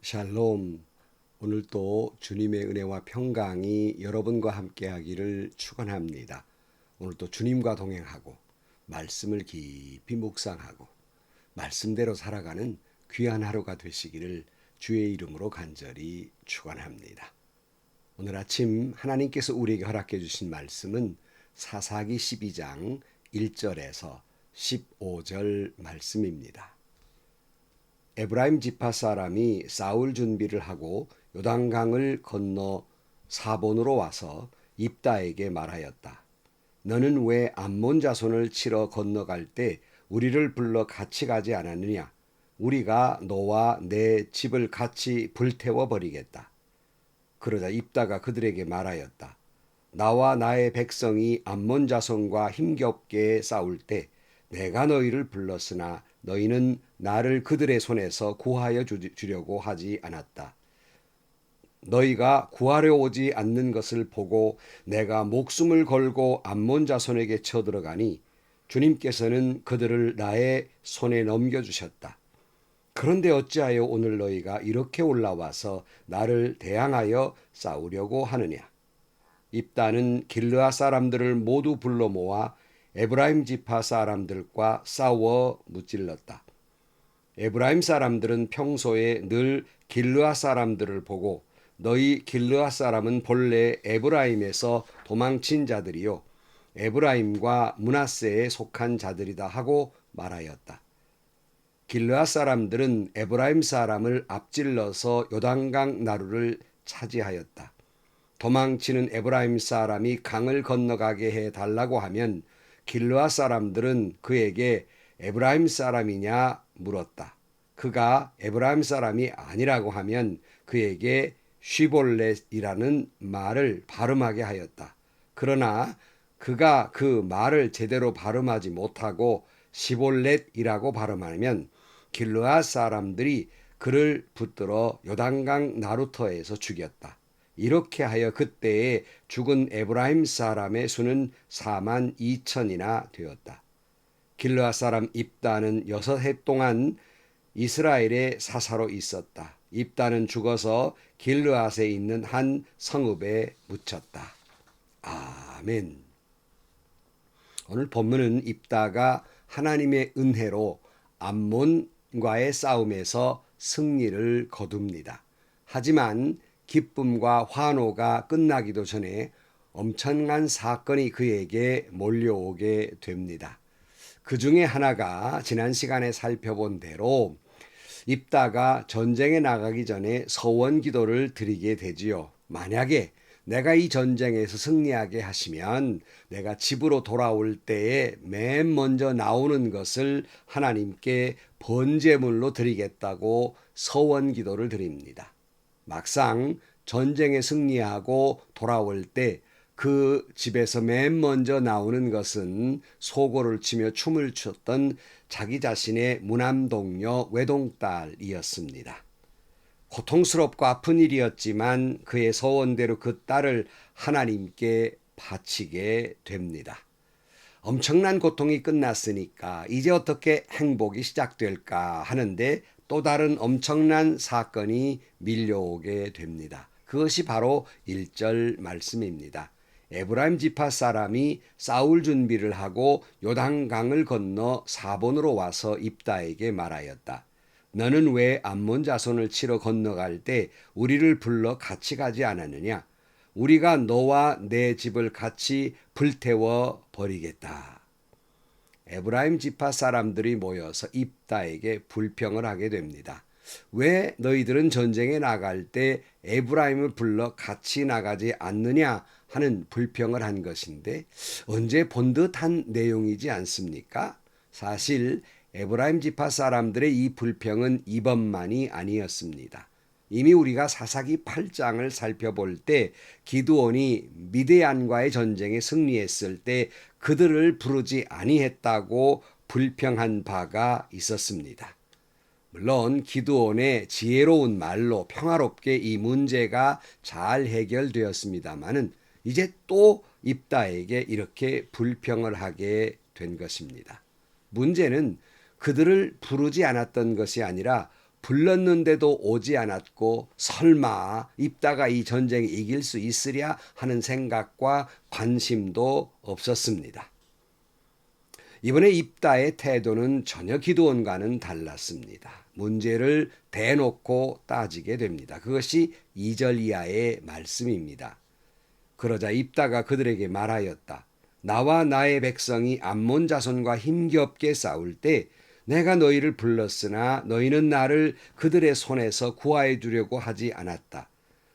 샬롬. 오늘도 주님의 은혜와 평강이 여러분과 함께 하기를 축원합니다. 오늘도 주님과 동행하고 말씀을 깊이 묵상하고 말씀대로 살아가는 귀한 하루가 되시기를 주의 이름으로 간절히 축원합니다. 오늘 아침 하나님께서 우리에게 허락해 주신 말씀은 사사기 12장 1절에서 15절 말씀입니다. 에브라임 지파 사람이 싸울 준비를 하고 요단강을 건너 사본으로 와서 입다에게 말하였다. 너는 왜 암몬 자손을 치러 건너갈 때 우리를 불러 같이 가지 않았느냐? 우리가 너와 내 집을 같이 불태워 버리겠다. 그러자 입다가 그들에게 말하였다. 나와 나의 백성이 암몬 자손과 힘겹게 싸울 때 내가 너희를 불렀으나 너희는 나를 그들의 손에서 구하여 주려고 하지 않았다. 너희가 구하려 오지 않는 것을 보고 내가 목숨을 걸고 암몬 자손에게 쳐들어가니 주님께서는 그들을 나의 손에 넘겨주셨다. 그런데 어찌하여 오늘 너희가 이렇게 올라와서 나를 대항하여 싸우려고 하느냐? 입다는 길르앗 사람들을 모두 불러 모아 에브라임 지파 사람들과 싸워 무찔렀다. 에브라임 사람들은 평소에 늘 길르앗 사람들을 보고 너희 길르앗 사람은 본래 에브라임에서 도망친 자들이요 에브라임과 므낫세에 속한 자들이다 하고 말하였다. 길르앗 사람들은 에브라임 사람을 앞질러서 요단강 나루를 차지하였다. 도망치는 에브라임 사람이 강을 건너가게 해달라고 하면 길르앗 사람들은 그에게 에브라임 사람이냐 물었다. 그가 에브라임 사람이 아니라고 하면 그에게 쉬볼렛이라는 말을 발음하게 하였다. 그러나 그가 그 말을 제대로 발음하지 못하고 시볼렛이라고 발음하면 길르앗 사람들이 그를 붙들어 요단강 나루터에서 죽였다. 이렇게 하여 그때에 죽은 에브라임 사람의 수는 4만 2천이나 되었다. 길르앗 사람 입다는 6해 동안 이스라엘의 사사로 있었다. 입다는 죽어서 길르앗에 있는 한 성읍에 묻혔다. 아멘. 오늘 본문은 입다가 하나님의 은혜로 암몬과의 싸움에서 승리를 거둡니다. 하지만 기쁨과 환호가 끝나기도 전에 엄청난 사건이 그에게 몰려오게 됩니다. 그 중에 하나가 지난 시간에 살펴본 대로 입다가 전쟁에 나가기 전에 서원 기도를 드리게 되지요. 만약에 내가 이 전쟁에서 승리하게 하시면 내가 집으로 돌아올 때에 맨 먼저 나오는 것을 하나님께 번제물로 드리겠다고 서원 기도를 드립니다. 막상 전쟁에 승리하고 돌아올 때 그 집에서 맨 먼저 나오는 것은 소고를 치며 춤을 췄던 자기 자신의 무남동녀 외동딸이었습니다. 고통스럽고 아픈 일이었지만 그의 소원대로 그 딸을 하나님께 바치게 됩니다. 엄청난 고통이 끝났으니까 이제 어떻게 행복이 시작될까 하는데 또 다른 엄청난 사건이 밀려오게 됩니다. 그것이 바로 1절 말씀입니다. 에브라임 지파 사람이 싸울 준비를 하고 요단강을 건너 사본으로 와서 입다에게 말하였다. 너는 왜 암몬 자손을 치러 건너갈 때 우리를 불러 같이 가지 않았느냐? 우리가 너와 내 집을 같이 불태워 버리겠다. 에브라임 지파 사람들이 모여서 입다에게 불평을 하게 됩니다. 왜 너희들은 전쟁에 나갈 때 에브라임을 불러 같이 나가지 않느냐 하는 불평을 한 것인데 언제 본 듯한 내용이지 않습니까? 사실 에브라임 지파 사람들의 이 불평은 이번만이 아니었습니다. 이미 우리가 사사기 8장을 살펴볼 때 기드온이 미드얀과의 전쟁에 승리했을 때 그들을 부르지 아니했다고 불평한 바가 있었습니다. 물론 기드온의 지혜로운 말로 평화롭게 이 문제가 잘 해결되었습니다마는 이제 또 입다에게 이렇게 불평을 하게 된 것입니다. 문제는 그들을 부르지 않았던 것이 아니라 불렀는데도 오지 않았고 설마 입다가 이 전쟁에 이길 수 있으랴 하는 생각과 관심도 없었습니다. 이번에 입다의 태도는 전혀 기드온과는 달랐습니다. 문제를 대놓고 따지게 됩니다. 그것이 2절 이하의 말씀입니다. 그러자 입다가 그들에게 말하였다. 나와 나의 백성이 암몬 자손과 힘겹게 싸울 때 내가 너희를 불렀으나 너희는 나를 그들의 손에서 구하여 주려고 하지 않았다.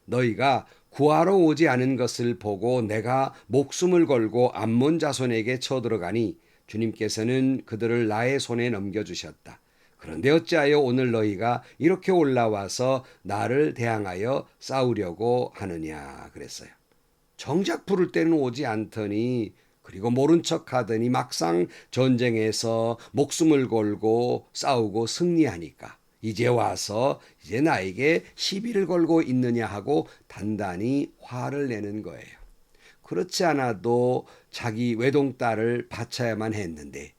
너희가 구하러 오지 않은 것을 보고 내가 목숨을 걸고 암몬 자손에게 쳐들어가니 주님께서는 그들을 나의 손에 넘겨주셨다. 그런데 어찌하여 오늘 너희가 이렇게 올라와서 나를 대항하여 싸우려고 하느냐 그랬어요. 정작 부를 때는 오지 않더니 그리고 모른 척 하더니 막상 전쟁에서 목숨을 걸고 싸우고 승리하니까 이제 와서 이제 나에게 시비를 걸고 있느냐 하고 단단히 화를 내는 거예요. 그렇지 않아도 자기 외동딸을 바쳐야만 했는데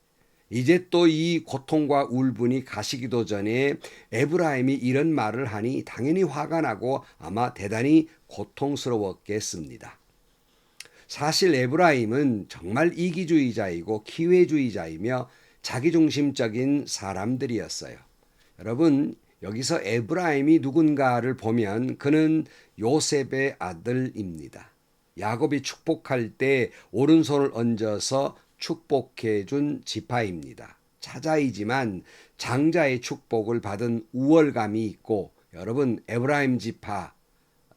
이제 또 이 고통과 울분이 가시기도 전에 에브라임이 이런 말을 하니 당연히 화가 나고 아마 대단히 고통스러웠겠습니다. 사실 에브라임은 정말 이기주의자이고 기회주의자이며 자기중심적인 사람들이었어요. 여러분, 여기서 에브라임이 누군가를 보면 그는 요셉의 아들입니다. 야곱이 축복할 때 오른손을 얹어서 축복해 준 지파입니다. 차자이지만 장자의 축복을 받은 우월감이 있고 여러분 에브라임 지파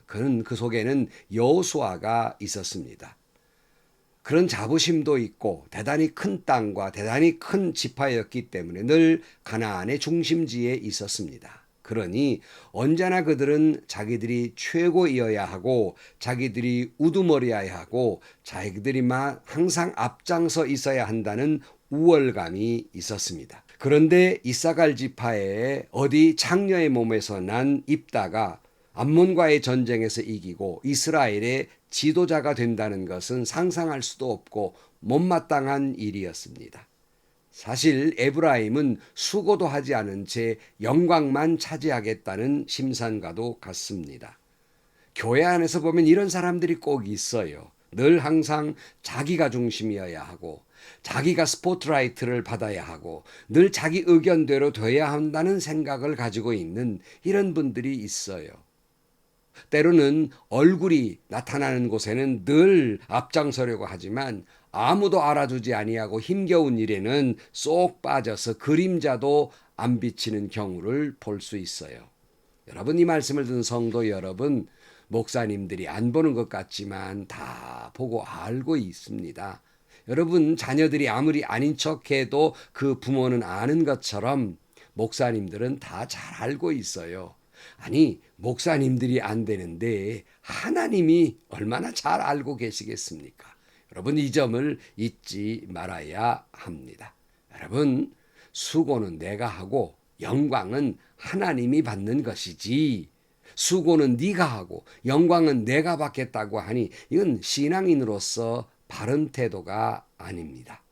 그는 그 속에는 여호수아가 있었습니다. 그런 자부심도 있고 대단히 큰 땅과 대단히 큰 지파였기 때문에 늘 가나안의 중심지에 있었습니다. 그러니 언제나 그들은 자기들이 최고이어야 하고 자기들이 우두머리여야 하고 자기들이만 항상 앞장서 있어야 한다는 우월감이 있었습니다. 그런데 이사갈 지파의 어디 장녀의 몸에서 난 입다가 암몬과의 전쟁에서 이기고 이스라엘의 지도자가 된다는 것은 상상할 수도 없고 못마땅한 일이었습니다. 사실 에브라임은 수고도 하지 않은 채 영광만 차지하겠다는 심산과도 같습니다. 교회 안에서 보면 이런 사람들이 꼭 있어요. 늘 항상 자기가 중심이어야 하고 자기가 스포트라이트를 받아야 하고 늘 자기 의견대로 돼야 한다는 생각을 가지고 있는 이런 분들이 있어요. 때로는 얼굴이 나타나는 곳에는 늘 앞장서려고 하지만 아무도 알아주지 아니하고 힘겨운 일에는 쏙 빠져서 그림자도 안 비치는 경우를 볼 수 있어요. 여러분, 이 말씀을 듣는 성도 여러분, 목사님들이 안 보는 것 같지만 다 보고 알고 있습니다. 여러분, 자녀들이 아무리 아닌 척해도 그 부모는 아는 것처럼 목사님들은 다 잘 알고 있어요. 아니, 목사님들이 안 되는데 하나님이 얼마나 잘 알고 계시겠습니까? 여러분, 이 점을 잊지 말아야 합니다. 여러분, 수고는 내가 하고 영광은 하나님이 받는 것이지 수고는 네가 하고 영광은 내가 받겠다고 하니 이건 신앙인으로서 바른 태도가 아닙니다.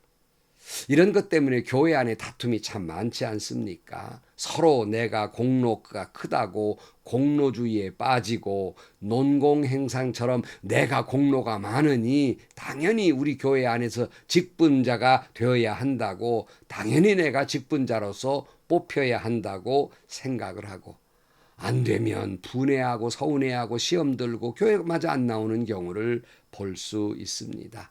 이런 것 때문에 교회 안에 다툼이 참 많지 않습니까? 서로 내가 공로가 크다고 공로주의에 빠지고 논공행상처럼 내가 공로가 많으니 당연히 우리 교회 안에서 직분자가 되어야 한다고 당연히 내가 직분자로서 뽑혀야 한다고 생각을 하고 안 되면 분해하고 서운해하고 시험 들고 교회마저 안 나오는 경우를 볼 수 있습니다.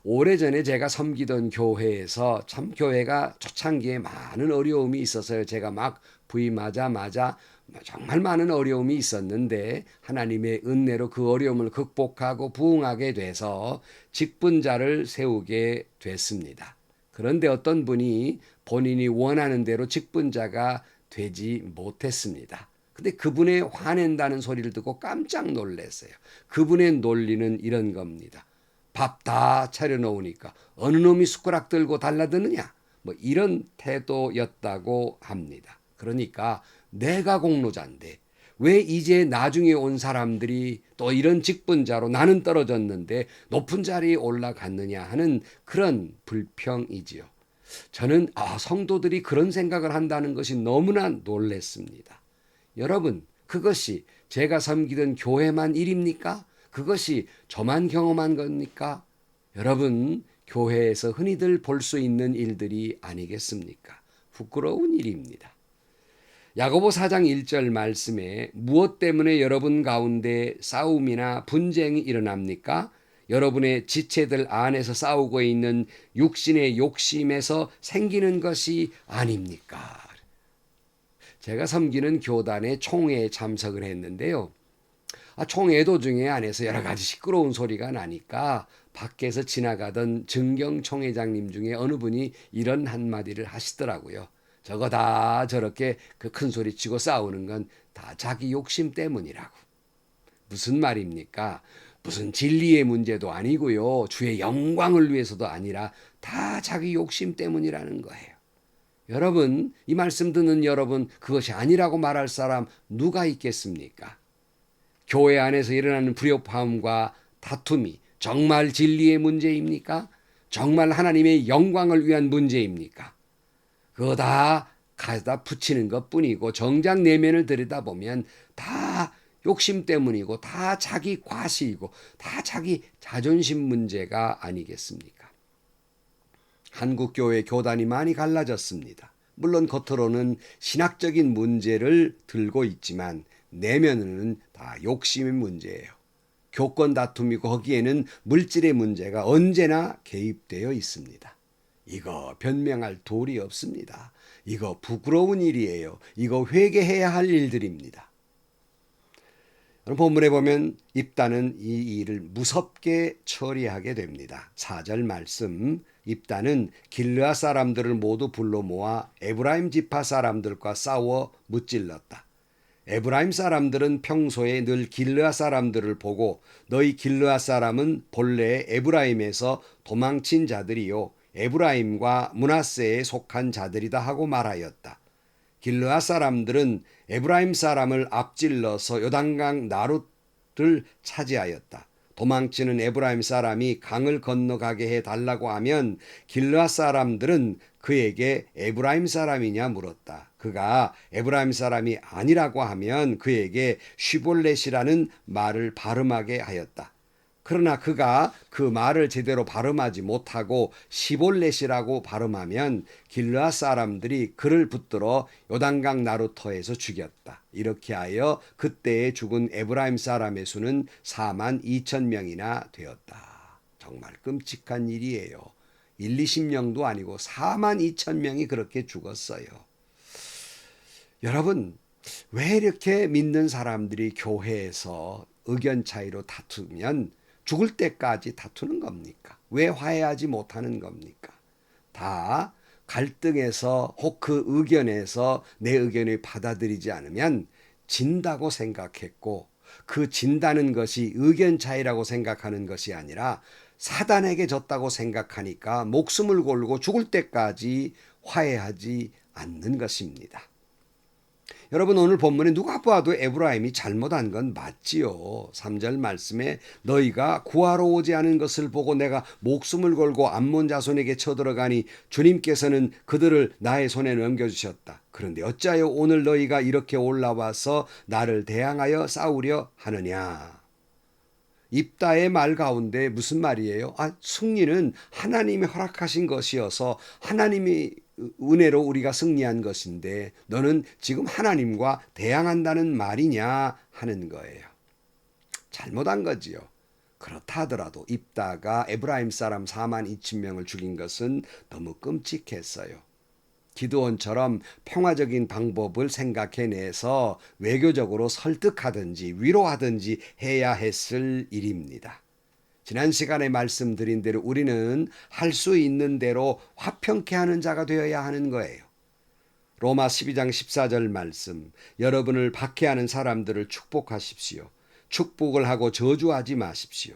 오래전에 제가 섬기던 교회에서 참 교회가 초창기에 많은 어려움이 있어서요. 제가 막 부임하자마자 정말 많은 어려움이 있었는데 하나님의 은혜로 그 어려움을 극복하고 부응하게 돼서 직분자를 세우게 됐습니다. 그런데 어떤 분이 본인이 원하는 대로 직분자가 되지 못했습니다. 근데 그분의 화낸다는 소리를 듣고 깜짝 놀랐어요. 그분의 논리는 이런 겁니다. 밥 다 차려놓으니까 어느 놈이 숟가락 들고 달라드느냐 뭐 이런 태도였다고 합니다. 그러니까 내가 공로자인데 왜 이제 나중에 온 사람들이 또 이런 직분자로 나는 떨어졌는데 높은 자리에 올라갔느냐 하는 그런 불평이지요. 저는 성도들이 그런 생각을 한다는 것이 너무나 놀랐습니다. 여러분, 그것이 제가 섬기던 교회만 일입니까? 그것이 저만 경험한 겁니까? 여러분, 교회에서 흔히들 볼 수 있는 일들이 아니겠습니까? 부끄러운 일입니다. 야고보 4장 1절 말씀에 무엇 때문에 여러분 가운데 싸움이나 분쟁이 일어납니까? 여러분의 지체들 안에서 싸우고 있는 육신의 욕심에서 생기는 것이 아닙니까? 제가 섬기는 교단의 총회에 참석을 했는데요. 총회 도중에 안에서 여러 가지 시끄러운 소리가 나니까 밖에서 지나가던 정경 총회장님 중에 어느 분이 이런 한마디를 하시더라고요. 저거 다 저렇게 그 큰 소리 치고 싸우는 건 다 자기 욕심 때문이라고. 무슨 말입니까? 무슨 진리의 문제도 아니고요. 주의 영광을 위해서도 아니라 다 자기 욕심 때문이라는 거예요. 여러분, 이 말씀 듣는 여러분, 그것이 아니라고 말할 사람 누가 있겠습니까? 교회 안에서 일어나는 불협화음과 다툼이 정말 진리의 문제입니까? 정말 하나님의 영광을 위한 문제입니까? 그거 다 가져다 붙이는 것뿐이고 정작 내면을 들여다보면 다 욕심 때문이고 다 자기 과시이고 다 자기 자존심 문제가 아니겠습니까? 한국 교회 교단이 많이 갈라졌습니다. 물론 겉으로는 신학적인 문제를 들고 있지만 내면은 다 욕심의 문제예요. 교권 다툼이고 거기에는 물질의 문제가 언제나 개입되어 있습니다. 이거 변명할 도리 없습니다. 이거 부끄러운 일이에요. 이거 회개해야 할 일들입니다. 본문에 보면 입다는 이 일을 무섭게 처리하게 됩니다. 4절 말씀, 입다는 길르앗 사람들을 모두 불러 모아 에브라임 지파 사람들과 싸워 무찔렀다. 에브라임 사람들은 평소에 늘 길르앗 사람들을 보고 너희 길르앗 사람은 본래 에브라임에서 도망친 자들이요 에브라임과 므낫세에 속한 자들이다 하고 말하였다. 길르앗 사람들은 에브라임 사람을 앞질러서 요단강 나룻을 차지하였다. 도망치는 에브라임 사람이 강을 건너가게 해달라고 하면 길르앗 사람들은 그에게 에브라임 사람이냐 물었다. 그가 에브라임 사람이 아니라고 하면 그에게 쉬볼렛이라는 말을 발음하게 하였다. 그러나 그가 그 말을 제대로 발음하지 못하고 시볼렛이라고 발음하면 길르앗 사람들이 그를 붙들어 요단강 나루터에서 죽였다. 이렇게 하여 그때에 죽은 에브라임 사람의 수는 4만 2천 명이나 되었다. 정말 끔찍한 일이에요. 1, 20명도 아니고 4만 2천 명이 그렇게 죽었어요. 여러분, 왜 이렇게 믿는 사람들이 교회에서 의견 차이로 다투면 죽을 때까지 다투는 겁니까? 왜 화해하지 못하는 겁니까? 다 갈등에서 혹 그 의견에서 내 의견을 받아들이지 않으면 진다고 생각했고 그 진다는 것이 의견 차이라고 생각하는 것이 아니라 사단에게 졌다고 생각하니까 목숨을 걸고 죽을 때까지 화해하지 않는 것입니다. 여러분, 오늘 본문에 누가 봐도 에브라임이 잘못한 건 맞지요. 3절 말씀에 너희가 구하러 오지 않은 것을 보고 내가 목숨을 걸고 암몬 자손에게 쳐들어가니 주님께서는 그들을 나의 손에 넘겨주셨다. 그런데 어찌하여 오늘 너희가 이렇게 올라와서 나를 대항하여 싸우려 하느냐. 입다의 말 가운데 무슨 말이에요? 승리는 하나님이 허락하신 것이어서 하나님이 은혜로 우리가 승리한 것인데 너는 지금 하나님과 대항한다는 말이냐 하는 거예요. 잘못한 거지요. 그렇다 하더라도 입다가 에브라임 사람 4만 2천 명을 죽인 것은 너무 끔찍했어요. 기드온처럼 평화적인 방법을 생각해내서 외교적으로 설득하든지 위로하든지 해야 했을 일입니다. 지난 시간에 말씀드린 대로 우리는 할 수 있는 대로 화평케 하는 자가 되어야 하는 거예요. 로마 12장 14절 말씀, 여러분을 박해하는 사람들을 축복하십시오. 축복을 하고 저주하지 마십시오.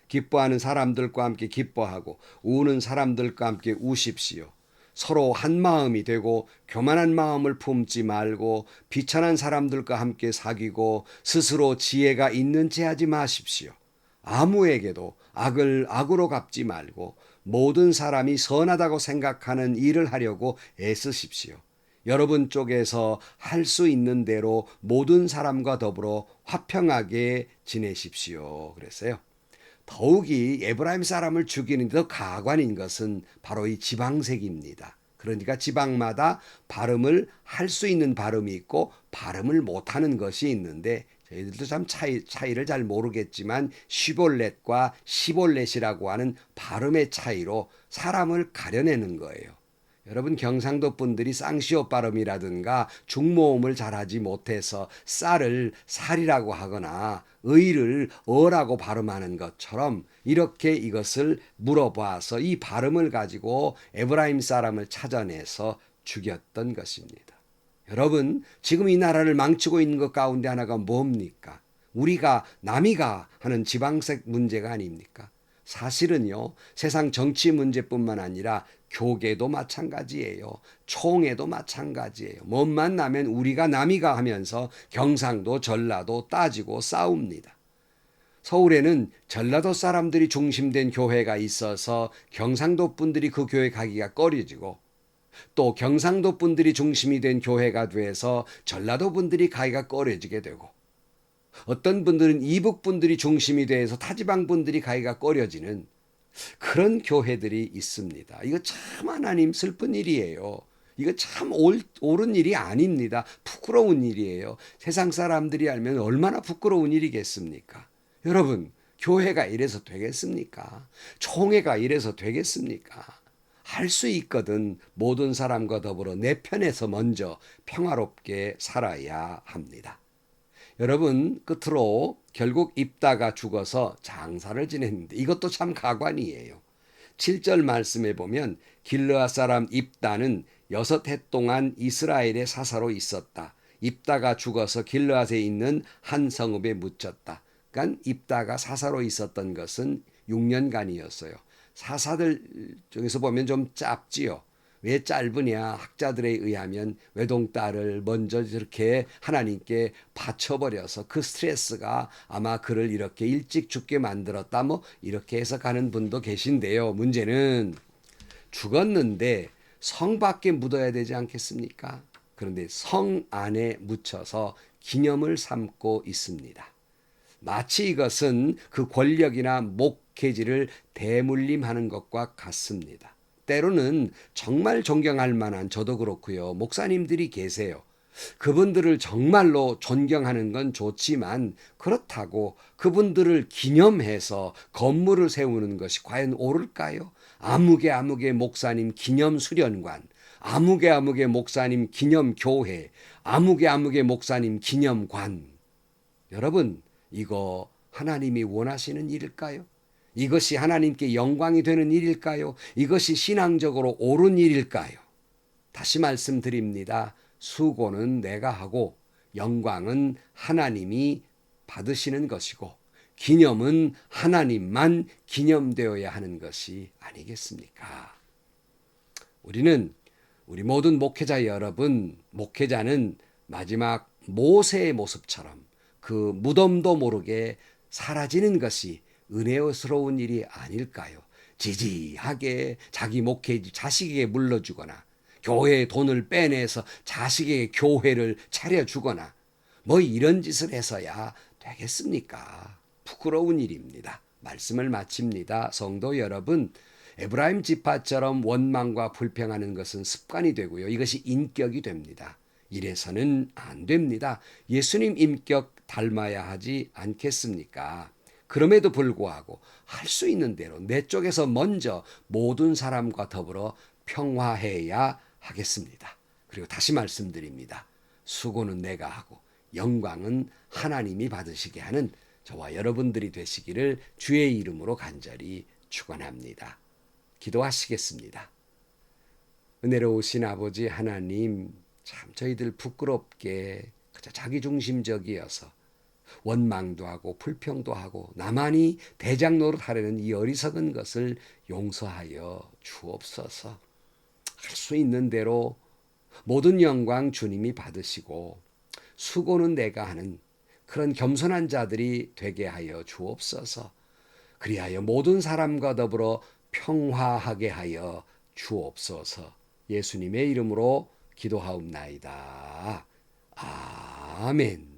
기뻐하는 사람들과 함께 기뻐하고 우는 사람들과 함께 우십시오. 서로 한 마음이 되고 교만한 마음을 품지 말고 비천한 사람들과 함께 사귀고 스스로 지혜가 있는 체 하지 마십시오. 아무에게도 악을 악으로 갚지 말고 모든 사람이 선하다고 생각하는 일을 하려고 애쓰십시오. 여러분 쪽에서 할 수 있는 대로 모든 사람과 더불어 화평하게 지내십시오. 그랬어요. 더욱이 에브라임 사람을 죽이는 데 더 가관인 것은 바로 이 지방색입니다. 그러니까 지방마다 발음을 할 수 있는 발음이 있고 발음을 못하는 것이 있는데 저희들도 참 차이를 잘 모르겠지만 시볼렛과 시볼렛이라고 하는 발음의 차이로 사람을 가려내는 거예요. 여러분 경상도 분들이 쌍시옷 발음이라든가 중모음을 잘하지 못해서 쌀을 살이라고 하거나 의를 어라고 발음하는 것처럼 이렇게 이것을 물어봐서 이 발음을 가지고 에브라임 사람을 찾아내서 죽였던 것입니다. 여러분 지금 이 나라를 망치고 있는 것 가운데 하나가 뭡니까? 우리가 남이가 하는 지방색 문제가 아닙니까? 사실은요 세상 정치 문제뿐만 아니라 교계도 마찬가지예요. 총회도 마찬가지예요. 못만 나면 우리가 남이가 하면서 경상도 전라도 따지고 싸웁니다. 서울에는 전라도 사람들이 중심된 교회가 있어서 경상도 분들이 그 교회 가기가 꺼려지고 또 경상도 분들이 중심이 된 교회가 돼서 전라도 분들이 가기가 꺼려지게 되고 어떤 분들은 이북 분들이 중심이 돼서 타지방 분들이 가기가 꺼려지는 그런 교회들이 있습니다. 이거 참 하나님 슬픈 일이에요. 이거 참 옳은 일이 아닙니다. 부끄러운 일이에요. 세상 사람들이 알면 얼마나 부끄러운 일이겠습니까? 여러분, 교회가 이래서 되겠습니까? 총회가 이래서 되겠습니까? 할 수 있거든 모든 사람과 더불어 내 편에서 먼저 평화롭게 살아야 합니다. 여러분 끝으로 결국 입다가 죽어서 장사를 지냈는데 이것도 참 가관이에요. 7절 말씀에 보면 길르앗 사람 입다는 6해 동안 이스라엘의 사사로 있었다. 입다가 죽어서 길르앗에 있는 한 성읍에 묻혔다. 그러니까 입다가 사사로 있었던 것은 6년간이었어요. 사사들 중에서 보면 좀 짧지요. 왜 짧으냐? 학자들에 의하면 외동딸을 먼저 저렇게 하나님께 바쳐버려서 그 스트레스가 아마 그를 이렇게 일찍 죽게 만들었다. 뭐 이렇게 해석하는 분도 계신데요. 문제는 죽었는데 성 밖에 묻어야 되지 않겠습니까? 그런데 성 안에 묻혀서 기념을 삼고 있습니다. 마치 이것은 그 권력이나 목회지를 대물림하는 것과 같습니다. 때로는 정말 존경할 만한 저도 그렇고요. 목사님들이 계세요. 그분들을 정말로 존경하는 건 좋지만 그렇다고 그분들을 기념해서 건물을 세우는 것이 과연 옳을까요? 아무개 목사님 기념 수련관, 아무개 목사님 기념 교회, 아무개 목사님 기념관. 여러분, 이거 하나님이 원하시는 일일까요? 이것이 하나님께 영광이 되는 일일까요? 이것이 신앙적으로 옳은 일일까요? 다시 말씀드립니다. 수고는 내가 하고 영광은 하나님이 받으시는 것이고 기념은 하나님만 기념되어야 하는 것이 아니겠습니까? 우리 모든 목회자 여러분, 목회자는 마지막 모세의 모습처럼 그 무덤도 모르게 사라지는 것이 은혜스러운 일이 아닐까요? 지지하게 자기 목회 자식에게 물려주거나 교회의 돈을 빼내서 자식에게 교회를 차려주거나 뭐 이런 짓을 해서야 되겠습니까? 부끄러운 일입니다. 말씀을 마칩니다. 성도 여러분, 에브라임 지파처럼 원망과 불평하는 것은 습관이 되고요. 이것이 인격이 됩니다. 이래서는 안 됩니다. 예수님 인격 닮아야 하지 않겠습니까? 그럼에도 불구하고 할 수 있는 대로 내 쪽에서 먼저 모든 사람과 더불어 평화해야 하겠습니다. 그리고 다시 말씀드립니다. 수고는 내가 하고 영광은 하나님이 받으시게 하는 저와 여러분들이 되시기를 주의 이름으로 간절히 축원합니다. 기도하시겠습니다. 은혜로우신 아버지 하나님, 참 저희들 부끄럽게 그저 자기중심적이어서 원망도 하고 불평도 하고 나만이 대장 노릇하려는 이 어리석은 것을 용서하여 주옵소서. 할 수 있는 대로 모든 영광 주님이 받으시고 수고는 내가 하는 그런 겸손한 자들이 되게 하여 주옵소서. 그리하여 모든 사람과 더불어 평화하게 하여 주옵소서. 예수님의 이름으로 기도하옵나이다. 아멘.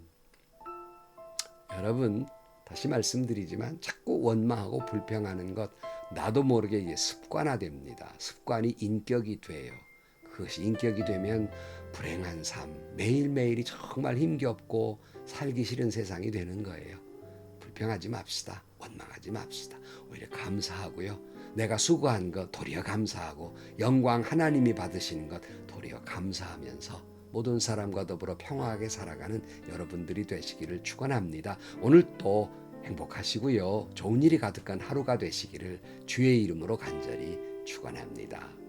여러분, 다시 말씀드리지만 자꾸 원망하고 불평하는 것 나도 모르게 이게 습관화됩니다. 습관이 인격이 돼요. 그것이 인격이 되면 불행한 삶, 매일매일이 정말 힘겹고 살기 싫은 세상이 되는 거예요. 불평하지 맙시다. 원망하지 맙시다. 오히려 감사하고요. 내가 수고한 것 도리어 감사하고 영광 하나님이 받으시는 것 도리어 감사하면서 모든 사람과 더불어 평화하게 살아가는 여러분들이 되시기를 축원합니다. 오늘도 행복하시고요. 좋은 일이 가득한 하루가 되시기를 주의 이름으로 간절히 축원합니다.